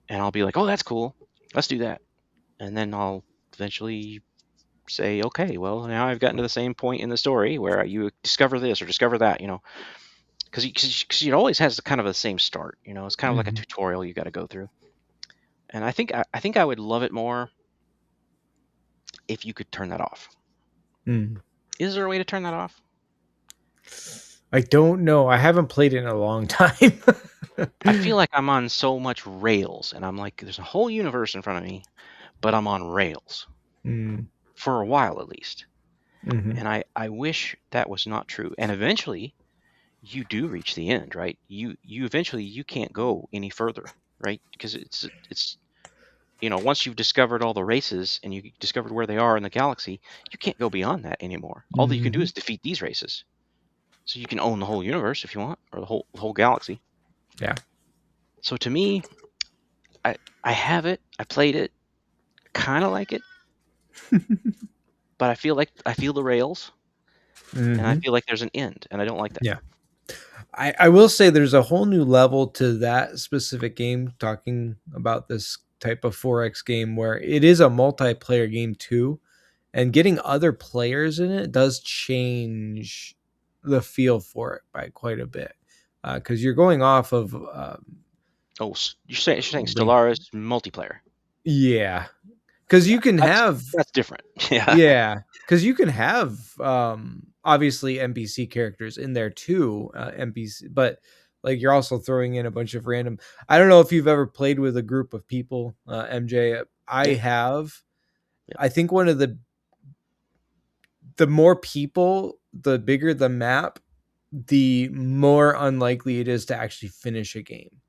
and I'll be like, oh, that's cool, let's do that, and then I'll eventually say, okay, well, now I've gotten to the same point in the story where you discover this or discover that, because it always has kind of the same start. It's kind of like a Hmm. tutorial you got to go through. And I think I would love it more if you could turn that off. Mm. Is there a way to turn that off? I don't know. I haven't played it in a long time. I feel like I'm on so much rails, and I'm like, there's a whole universe in front of me, but I'm on rails Mm. for a while at least. Hmm. And I wish that was not true. And eventually, you do reach the end, right? You eventually you can't go any further, right? Because it's once you've discovered all the races and you discovered where they are in the galaxy, you can't go beyond that anymore. All that you can do Hmm. is defeat these races. So you can own the whole universe if you want, or the whole galaxy. Yeah. So to me, I have it, I played it, kind of like it, but I feel the rails, and I Hmm. feel like there's an end, and I don't like that. Yeah. I will say there's a whole new level to that specific game, talking about this type of 4X game where it is a multiplayer game too. And getting other players in it does change the feel for it by quite a bit. Because you're going off of, Oh, you're saying bring, Stellaris multiplayer. yeah, because Yeah, you can that's have, that's different. Yeah, yeah, because you can have obviously NPC characters in there too, NPC, but like you're also throwing in a bunch of random. I don't know if you've ever played with a group of people, MJ. I yeah, have. yeah. I think one of the more people, the bigger the map, the more unlikely it is to actually finish a game,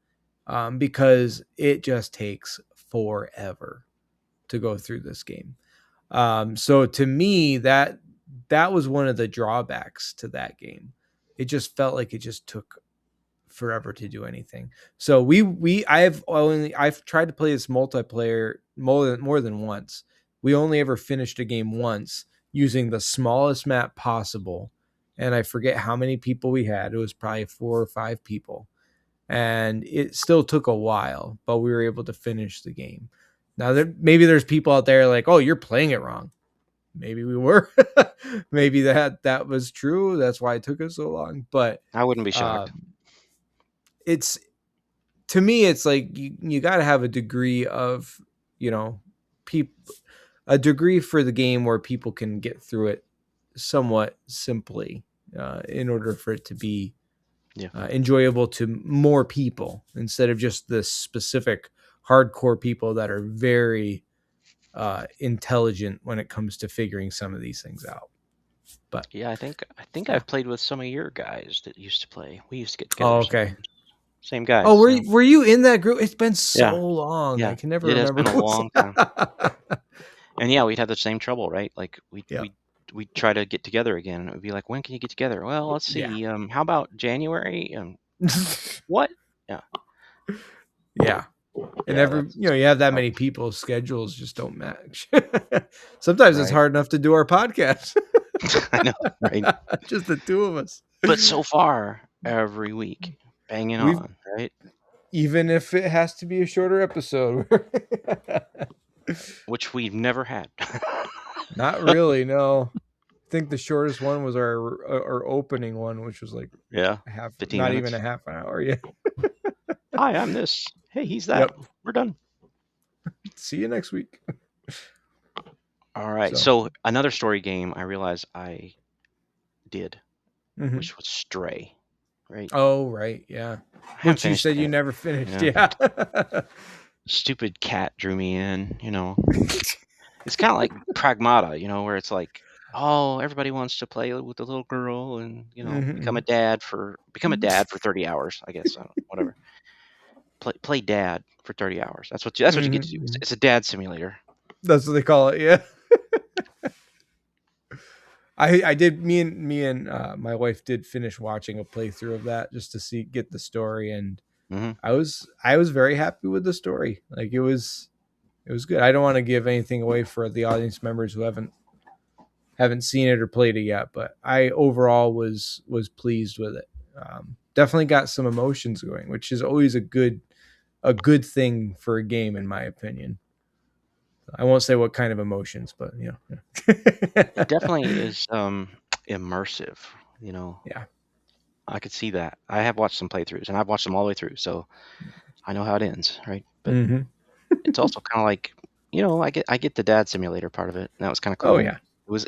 because it just takes forever to go through this game. So to me, that was one of the drawbacks to that game. It just felt like it just took forever to do anything. So I've tried to play this multiplayer more than once. We only ever finished a game once using the smallest map possible, and I forget how many people we had. It was probably 4 or 5 people, and it still took a while, but we were able to finish the game. Now maybe there's people out there like, oh, you're playing it wrong. Maybe we were. Maybe that was true. That's why it took us so long. But I wouldn't be shocked. um, it's to me, it's like you got to have a degree of, you know, peop a degree for the game where people can get through it somewhat simply, in order for it to be Yeah, enjoyable to more people instead of just the specific hardcore people that are very intelligent when it comes to figuring some of these things out. But yeah. I think yeah. I've played with some of your guys that used to play. We used to get Oh, together okay. sometimes. Same Oh, guys. were you in that group? It's been so Yeah, long. I yeah. can never It has remember been a what's. long time. And yeah, we'd have the same trouble, right? Like Yeah. we'd try to get together again, and it would be like, when can you get together? Well, let's Yeah. see. How about January? What? Yeah, Yeah. And yeah. you have that Oh, many people, schedules just don't match. Sometimes it's right. hard enough to do our podcast. I know, right? Just the two of us. But so far, every week, banging We've on, right? Even if it has to be a shorter episode. Which we've never had. Not really, no. think the shortest one was our opening one, which was like Yeah, half, 15 not even a minutes. half an hour. Yeah. Hi, I'm this. Hey, he's that. Yep. We're done. See you next week. All right. So. So another story game I realized I did, Mhm. which was Stray. Right. Oh right, yeah. I haven't Which you finished said it you yet. never finished. Yeah. Yeah. Stupid cat drew me in. It's kind of like Pragmata. Where it's like, oh, everybody wants to play with the little girl and become a Mhm, dad for 30 hours. I guess I don't, whatever. Play dad for 30 hours. That's what you get to mhm, do. It's, mhm. it's a dad simulator. That's what they call it. Yeah. I did. Me and my wife did finish watching a playthrough of that just to get the story, and Hmm. I was very happy with the story. Like it was good. I don't want to give anything away for the audience members who haven't seen it or played it yet, but I overall was pleased with it. Definitely got some emotions going, which is always a good thing for a game, in my opinion. I won't say what kind of emotions, but It definitely is immersive. You know, yeah. I could see that. I have watched some playthroughs, and I've watched them all the way through, so I know how it ends, right? But Hmm. it's also kind of like, I get the dad simulator part of it. And that was kind of Oh cool. yeah.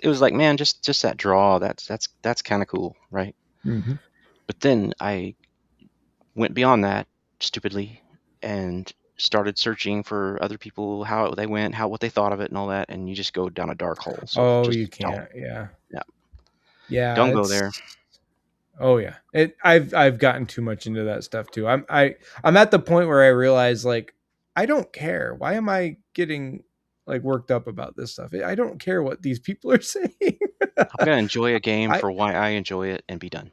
It was like, man, just that draw. That's kind of cool, right? Hmm. But then I went beyond that stupidly and started searching for other people, how they went, what they thought of it, and all that. And you just go down a dark hole. So Oh, just you don't, can't. Yeah. yeah, Yeah. don't go there. It's. Oh yeah. I've gotten too much into that stuff too. I'm at the point where I realize like I don't care. Why am I getting like worked up about this stuff? I don't care what these people are saying. I'm gonna enjoy a game I for why I enjoy it and be done.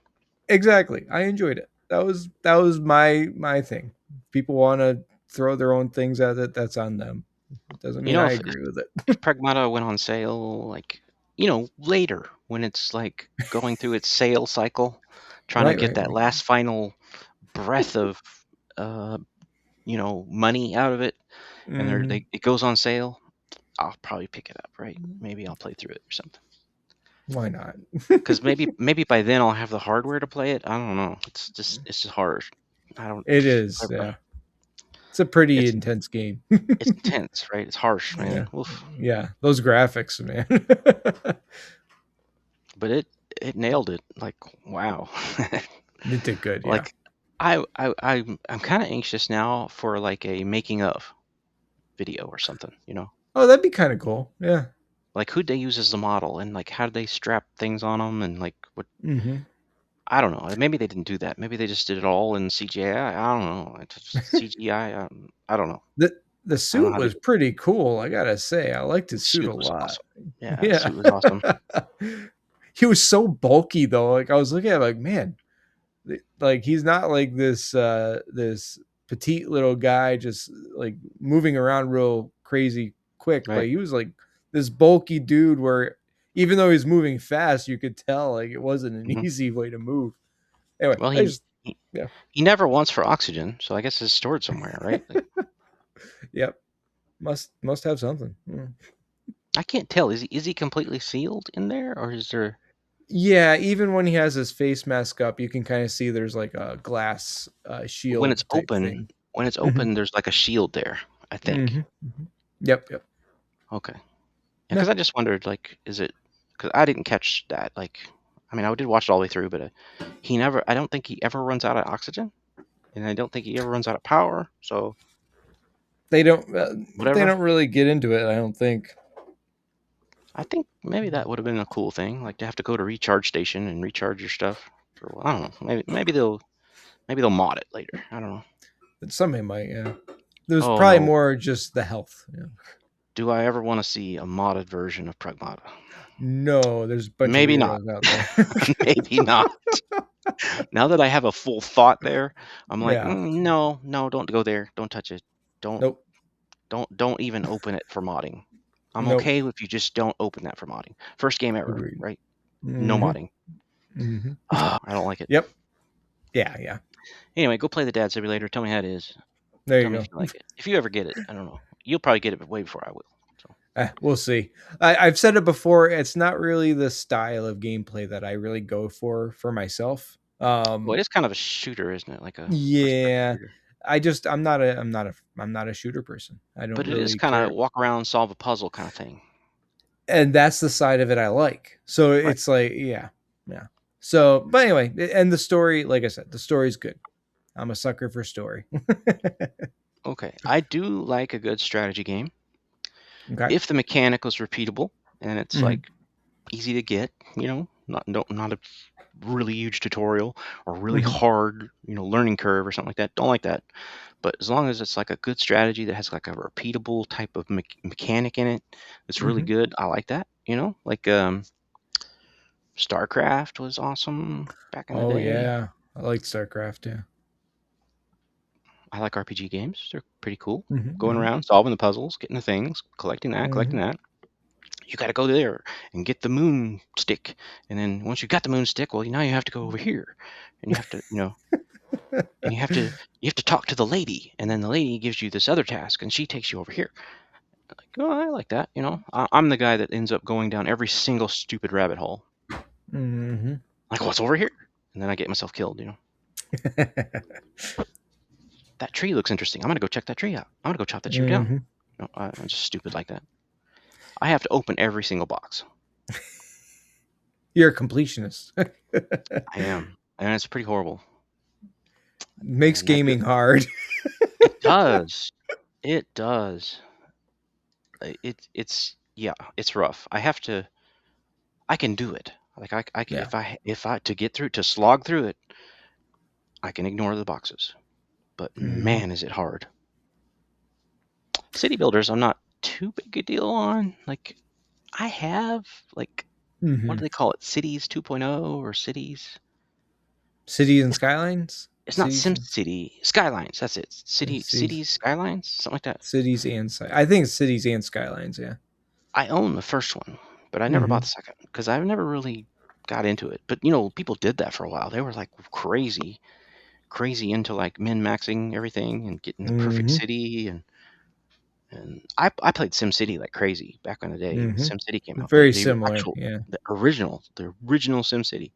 Exactly. I enjoyed it. That was my thing. People want to throw their own things at it. That's on them. It doesn't You mean know, I if agree with it. if Pragmata went on sale, like, later when it's like going through its sale cycle, trying to Right. get Right. that Right. last final breath of, uh, money out of it, and Hmm. it goes on sale, I'll probably pick it up, right? Maybe I'll play through it or something. Why not? Because maybe by then I'll have the hardware to play it. I don't know. It's just hard. I don't. It is. Pragmata. Yeah. It's a pretty It's intense game. it's intense, right? It's harsh, Yeah. man. Oof. Yeah. Those graphics, man. But it nailed it. Like, wow. It did good. Yeah. Like, I'm kind of anxious now for like a making of video or something. Oh, that'd be kind of cool. Yeah. Like, who'd they use as the model, and like how did they strap things on them, and like what, Hmm. I don't know. Maybe they didn't do that. Maybe they just did it all in CGI. I don't know. It's just CGI. I don't know. the The I don't know suit how to was do it. pretty cool. I gotta say, I liked The his suit suit a was lot. awesome. Yeah, the Yeah. suit was awesome. He was so bulky though. Like I was looking at him like, man, like he's not like this petite little guy just like moving around real crazy quick, but Right. he was like this bulky dude where even though he's moving fast, you could tell like it wasn't an Hmm. easy way to move. Anyway, Well, I he, just he yeah. he never wants for oxygen, so I guess it's stored somewhere, right? Like, Yep. Must have something. Yeah. I can't tell. Is he completely sealed in there, or is there? Yeah, even when he has his face mask up, you can kind of see there's like a glass when it's shield type open thing. when it's Hmm. open there's like a shield there, I think. Hmm. Hmm. Yep, yep. Okay. Yeah, Yeah. because I just wondered, like, is it, because I didn't catch that, like, I mean, I did watch it all the way through, but I don't think he ever runs out of oxygen, and I don't think he ever runs out of power, so They don't they whatever. don't really get into it, I don't think. I think maybe that would have been a cool thing, like to have to go to recharge station and recharge your stuff for a while. I don't know, maybe they'll mod it later, I don't know. But somebody might, yeah. There's Oh probably no, more just the health. Yeah. do I ever want to see a modded version of Pragmata? No, there's a bunch of Maybe not. weirdos out there. Maybe not. Now that I have a full thought there, I'm like, Yeah. no, no, don't go there. Don't touch it. Don't, Nope. don't even open it for modding. I'm Nope. okay if you just don't open that for modding. First game ever, Agreed. right? No Hmm. modding. Hmm. I don't like it. Yep. Yeah, yeah. Anyway, go play the Dad Simulator. Tell me how it is. There Tell you me if go. you like it. If you ever get it, I don't know. You'll probably get it way before I will. So. We'll see. I've said it before. It's not really the style of gameplay that I really go for myself. Well, it is kind of a shooter, isn't it? Like a first-person Yeah, shooter. I'm not a shooter person. I don't But it is really kind of care, walk around, solve a puzzle kind of thing. and that's the side of it I like. So Right. it's like, yeah, yeah. So, but anyway, and the story, like I said, the story's good. I'm a sucker for story. Okay. I do like a good strategy game Okay. if the mechanic was repeatable and it's Hmm. like easy to get. Not a really huge tutorial or really Hmm. hard, learning curve or something like that. Don't like that. But as long as it's like a good strategy that has like a repeatable type of mechanic in it, it's really Hmm. good. I like that. Like StarCraft was awesome back in the Oh day. yeah, I like StarCraft. Yeah. I like RPG games. They're pretty cool. Going Hmm. around, solving the puzzles, getting the things, collecting that, Hmm. collecting that. You got to go there and get the moon stick. And then once you got the moon stick, well, now you have to go over here. And you have to, and you have to talk to the lady, and then the lady gives you this other task, and she takes you over here. Like, oh, I like that. I'm the guy that ends up going down every single stupid rabbit hole. Hmm. Like, what's over here? And then I get myself killed. That tree looks interesting. I'm gonna go check that tree out. I'm gonna go chop that tree down. Hmm. No, I'm just stupid like that. I have to open every single box. You're a completionist. I am, and it's pretty horrible. Makes And that gaming hard. it does. It does. It's yeah. It's rough. I have to. I can do it. Like Yeah. if I to get through to slog through it, I can ignore the boxes. But Hmm. man, is it hard. City builders, I'm not too big a deal on. Like I have like what Hmm. do they call it? Cities 2.0 or cities? Cities and It's skylines. it's not Cities Sim and City. Skylines, that's it. cities. Cities Skylines, something like that. I think it's cities and skylines. Yeah. I own the first one, but I never bought Hmm. the second because I never really got into it. But people did that for a while. They were like crazy, crazy into like min maxing everything and getting the perfect Hmm. city and I played Sim City like crazy back in the day when Hmm. Sim City came out. Very similar. Actual Yeah. the original Sim City.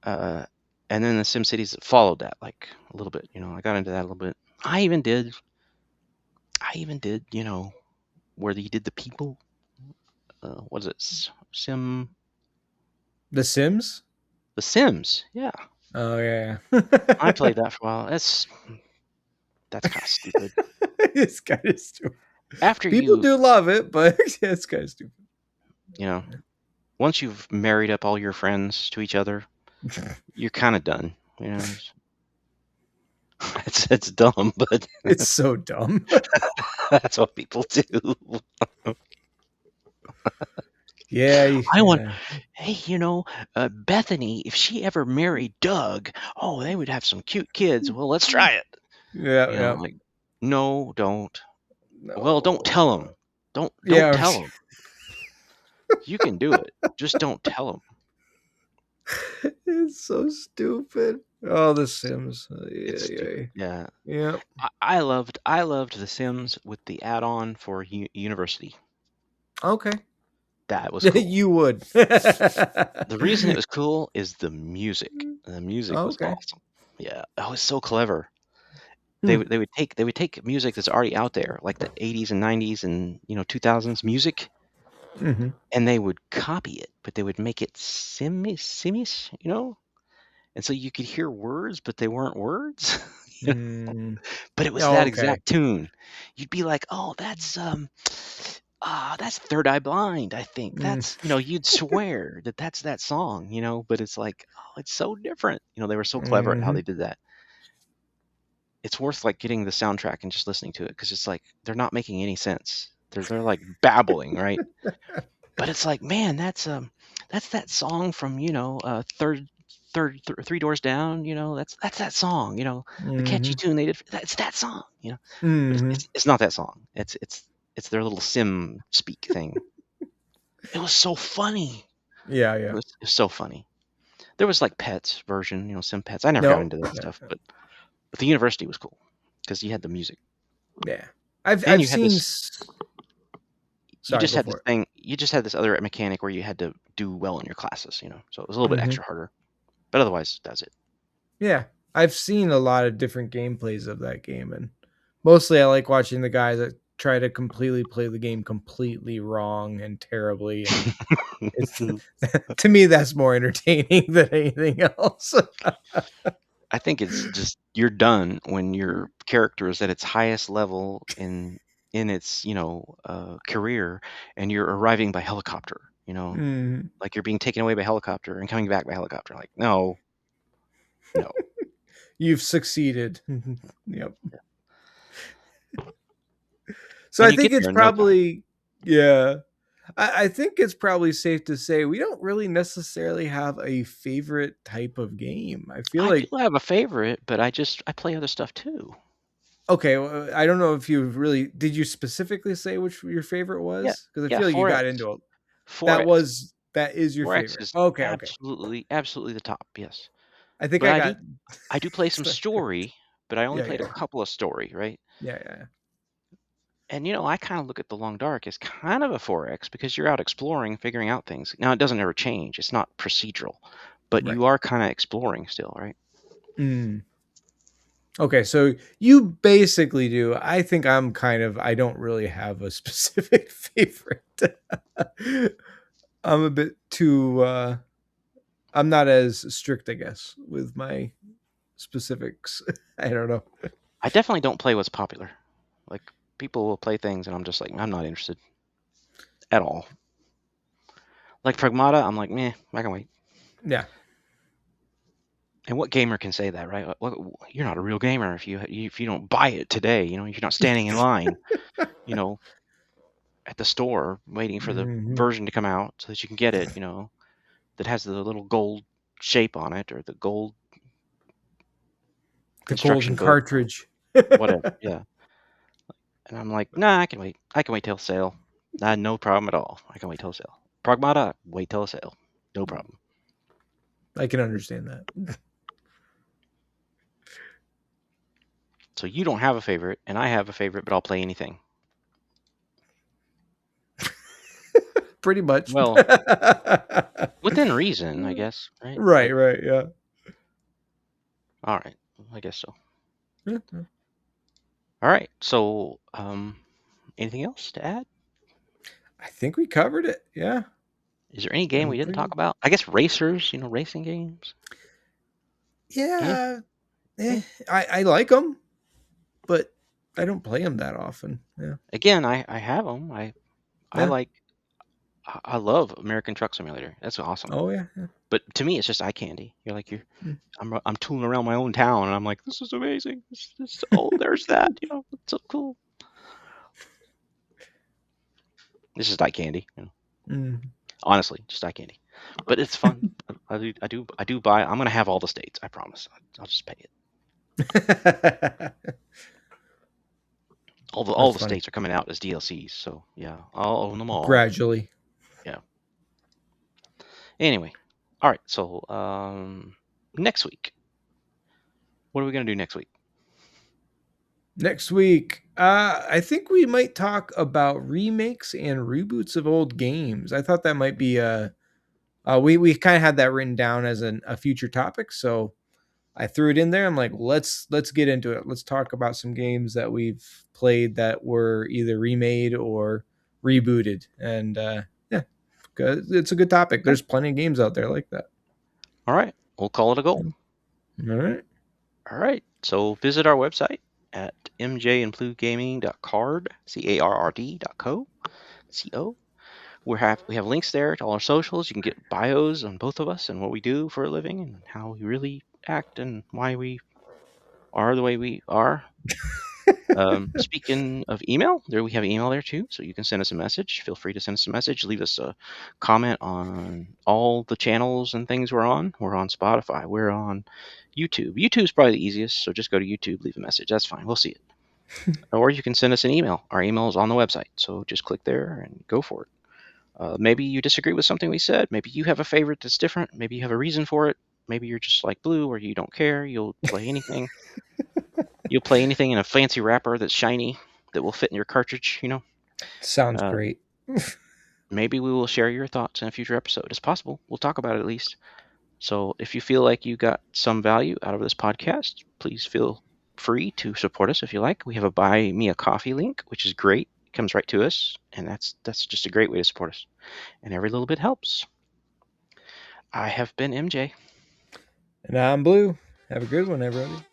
Uh, and then the Sim Cities that followed that like a little bit. I got into that a little bit. I even did. I even did. Where you did the people. What is it? The Sims. The Sims. Yeah, Oh yeah. I played that for a while. That's kind of stupid. It's kind of stupid. After People you, do love it, but it's kind of stupid. you know, once you've married up all your friends to each other, you're kind of done. It's dumb, but It's so dumb. that's what people do. Yeah, I want, yeah, hey, Bethany, if she ever married Doug, oh, they would have some cute kids. Well, let's try it. yeah, yeah. Like, no, don't. Well, don't No. tell him. Don't Yeah, tell him. You can do it. Just don't tell him. it's so stupid. Oh, The Sims. It's Yeah, stupid. yeah, Yeah, yeah. I loved The Sims with the add-on for University. Okay. That was cool. You would. The reason it was cool is the music. The music was Okay. awesome. Yeah, that was so clever. They Hmm. would they would take they would take music that's already out there, like the 80s and 90s and 2000s music, Hmm. and they would copy it, but they would make it simish, and so you could hear words, but they weren't words. Mm. But it was Oh, that okay. exact tune. You'd be like, "Oh, that's Third Eye Blind, I think." Mm. You'd swear that that's that song, but it's like, oh, it's so different. They were so clever at how Hmm. they did that. It's worth like getting the soundtrack and just listening to it because it's like they're not making any sense. They're like babbling, right? But it's like, man, that's that song from Three Doors Down. That's that song. The catchy Hmm. tune they did. It's that song. But it's, Hmm. it's it's not that song. It's their little sim speak thing. It was so funny. Yeah, It yeah. was, it was so funny. There was like pets version, sim pets. I never got No. into that Yeah, stuff, but the university was cool because you had the music yeah. and I've you had seen. this. You Sorry, just go had this for it. thing. You just had this other mechanic where you had to do well in your classes. So it was a little bit Hmm. extra harder. But otherwise, that's it. Yeah, I've seen a lot of different gameplays of that game, and mostly I like watching the guys that try to completely play the game completely wrong and terribly, and it's to me that's more entertaining than anything else. I think it's just you're done when your character is at its highest level in its career, and you're arriving by helicopter. Mm, Like you're being taken away by helicopter and coming back by helicopter. Like no, no. you've succeeded. Yep. So And I you think get it's there in no time. probably, yeah. I think it's probably safe to say we don't really necessarily have a favorite type of game. I feel I do like, have a favorite, but I play other stuff too. okay, well, I don't know if you really did. You specifically say which your favorite Yeah, was? Because I yeah. feel like you got 4X, into it. 4X, That is your 4X favorite. is Okay, okay. absolutely the top. Yes, I think but I I got. do I do play some story, but I only Yeah, played a yeah, couple of story, right? yeah, yeah. And I kind of look at the Long Dark as kind of a 4X because you're out exploring, figuring out things. Now it doesn't ever change. It's not procedural, but Right. you are kind of exploring still, right? Mm. Okay, so you basically do. I think I'm kind of. I don't really have a specific favorite. I'm a bit too. I'm not as strict, I guess, with my specifics. I don't know. I definitely don't play what's popular. Like people will play things, and I'm just like, I'm not interested at all. Like Pragmata, I'm like, meh, I can wait. Yeah. And what gamer can say that, right? You're not a real gamer if you don't buy it today. You're not standing in line, you know, at the store waiting for the Hmm. version to come out so that you can get it. That has the little gold shape on it or the gold The golden instruction book or cartridge. whatever. Yeah. And I'm like, nah, I can wait. I can wait till sale. No problem at all. I can wait till sale. Pragmata, wait till sale. No problem. I can understand that. So you don't have a favorite, and I have a favorite, but I'll play anything. Pretty much. Well, within reason, I guess, right? Right, Like, right, yeah. all right, I guess so. Yeah. All right. So, anything else to add? I think we covered it. Yeah. Is there any game I'm we didn't pretty talk good. about? I guess racers, racing games. Yeah, Yeah. yeah. I like them, but I don't play them that often. Yeah. Again, I have them. I Yeah. like I love American Truck Simulator. That's awesome. Oh, yeah. Yeah. But to me, it's just eye candy. You're Mm. I'm tooling around my own town, and I'm like, this is amazing. Oh, there's that. It's so cool. This is eye candy. Mm. Honestly, just eye candy. But it's fun. I do buy. I'm gonna have all the states. I promise. I'll just pay it. All That's the funny. states are coming out as DLCs. So yeah, I'll own them all. Gradually. Yeah. Anyway, all right. So next week, what are we gonna do next week? Next week, I think we might talk about remakes and reboots of old games. I thought that might be we kind of had that written down as a future topic, so I threw it in there. I'm like, let's get into it. Let's talk about some games that we've played that were either remade or rebooted, and yeah, 'cause it's a good topic. Okay. There's plenty of games out there like that. All right. We'll call it a goal. All right. All right. So visit our website at mjandbluegaming.card, carrd.co. We have links there to all our socials. You can get bios on both of us and what we do for a living and how we really act and why we are the way we are. Speaking of email, we have an email there too, so you can send us a message. Feel free to send us a message. Leave us a comment on all the channels and things we're on. We're on Spotify. We're on YouTube. YouTube's probably the easiest, so just go to YouTube, leave a message. That's fine. We'll see it. Or you can send us an email. Our email is on the website, so just click there and go for it. Maybe you disagree with something we said. Maybe you have a favorite that's different. Maybe you have a reason for it. Maybe you're just like Blue, or you don't care. You'll play anything. You'll play anything in a fancy wrapper that's shiny that will fit in your cartridge. Sounds Uh, great. Maybe we will share your thoughts in a future episode. It's possible. We'll talk about it at least. So if you feel like you got some value out of this podcast, please feel free to support us if you like. We have a Buy Me a Coffee link, which is great. It comes right to us, and that's just a great way to support us. And every little bit helps. I have been MJ. And I'm Blue. Have a good one, everybody.